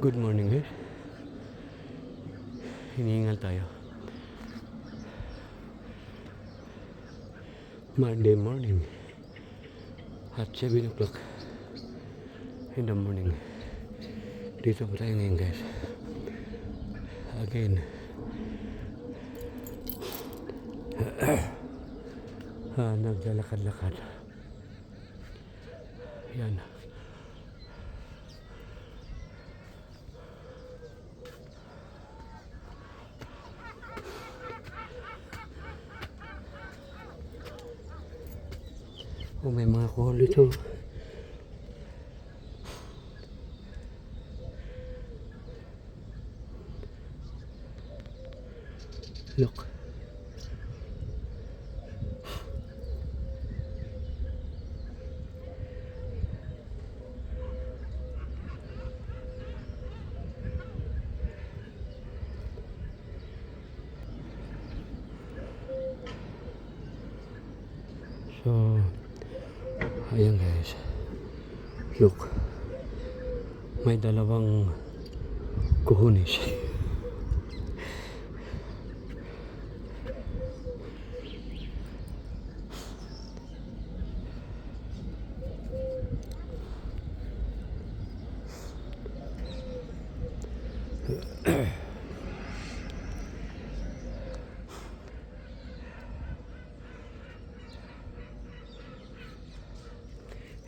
Good morning guys. Hinihingal tayo. Monday morning at 7 o'clock in the morning. Dito pa tayo ngayon guys. Again. Naglalakad-lakad. Yan. Oh, may mga kohol dito. Look. So, ayan guys. Look. May dalawang kuhunis.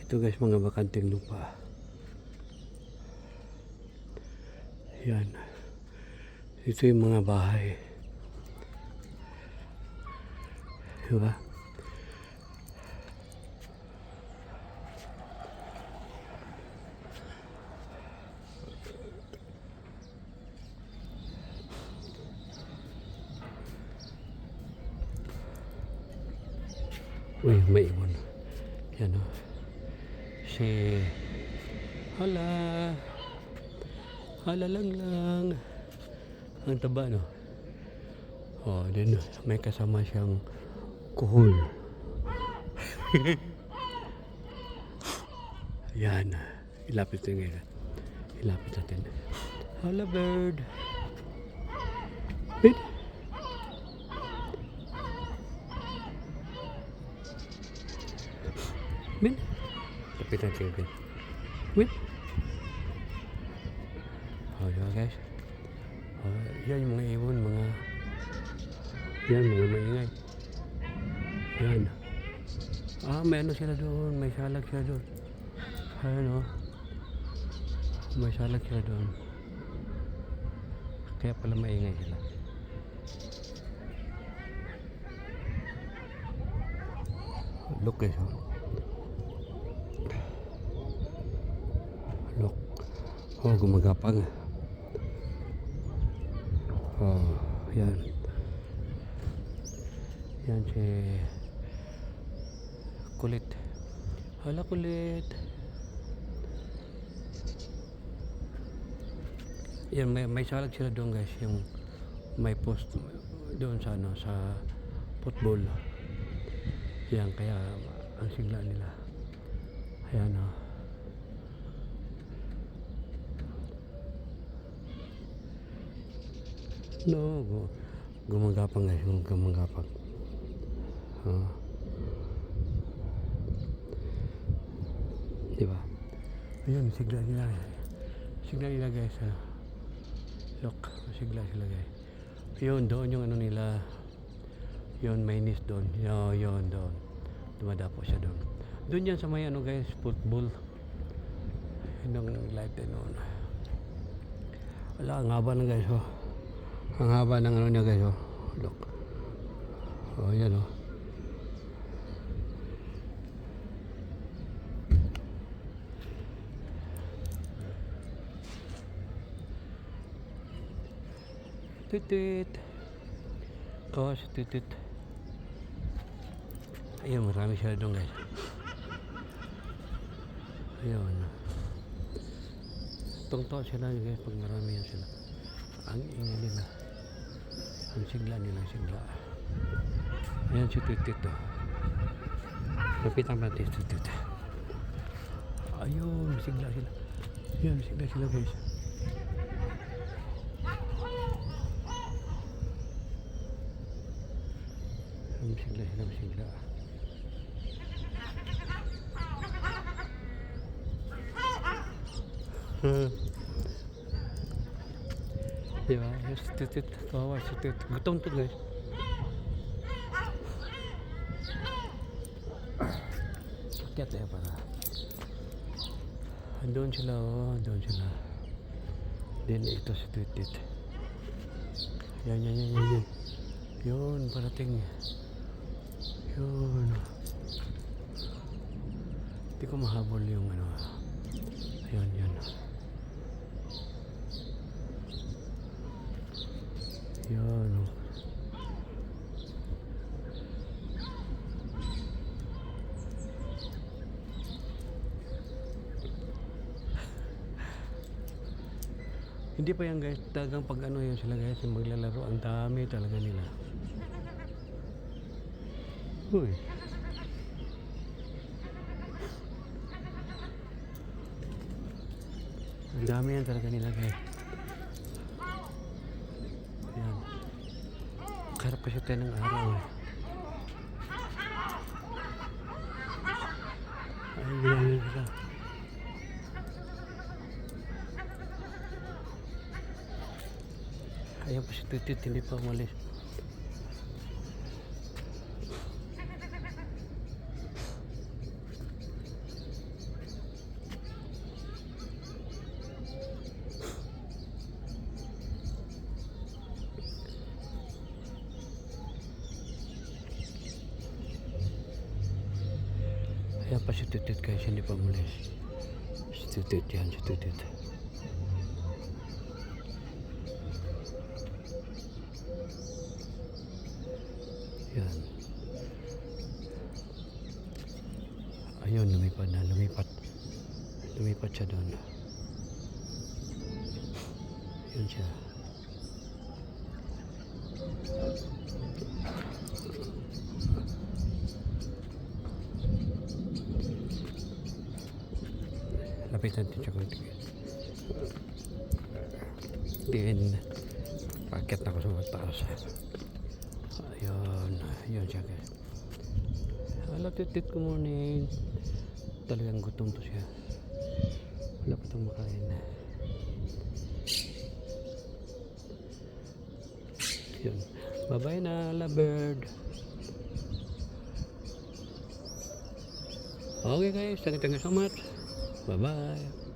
Ito guys, mga bakanting lupa. Yan. Ito yung mga bahay. Diba? Uy, may ibon. Yan o. Hala lang ang taba no. Oh, din may kasama siyang kuhol. Yan, ilapit natin. Hala bird. Wait. Min. Lapit natin. Wait. Oh, diba guys? Oh, yan yung mga ibon, yan, mga maingay. Yan. May ano sila doon, may salag sila doon. Ayan o. May salag sila doon. Kaya pala maingay sila. Look guys. Look. Oh, gumagapang. Oh, yan. Yan si kulit. Hala kulit. Yan, may salag sila doon guys, yung may post doon sa ano, sa football. Yan, kaya ang sigla nila. Ayan o. No, gumagapang guys, gumagapang. Diba? Ayun, sigla nila guys. Look, sigla sila guys. Yun, doon yung ano nila. Yun, may nis doon. Yun, doon. Dumadapo siya doon. Doon yan sa may ano guys, football. Yun ang light din noon. Wala, ang haba na guys, oh. Ang haba ng ano niya guys, oh. Look. Oh, yan, oh. Tutit. Kawas, tutit. Ayun, marami sila doon guys. Ayun. Tungtong sila guys pag marami yan sila. Ang ingay nila. Ang sigla nila, sigla. Ayan si Tutit to. Lapitan natin si Tutit. Ayun, sigla sila. Ayun, sigla sila guys. Masigla sila, masigla. Diba? Yung si Tutit. Kawawa si Tutit. Gutom to guys. Akyat eh para. Andun sila oh. Andun sila. Then ito si Tutit. Yan. Yun, parating. Yun. Hindi ko mahabol yung ano. Ayun, yun. Yun. Hindi pa yan guys, talagang pag ano yun sila guys, yung maglalaro, ang dami talaga nila. Uy. Ang dami yan talaga nila guys. Ayan. Karap kasi tayo ng araw eh. Ay, ginamit sila. Ayan pa si Tutit, hindi pa umalis. Ayan pa si Tutit guys, hindi pa umalis. Si Tutit yan, si Tutit. Yan. Ayun, lumipat na, lumipat siya doon. Yun siya. Lapitan din siya konti. Then, paket na ako sa mataas. Ayun siya guys. Hello Tutit, good morning. Talagang gutom to siya. Wala pa itong makain. Yun. Bye bye na lovebird. Okay guys, thank you so much. Bye bye.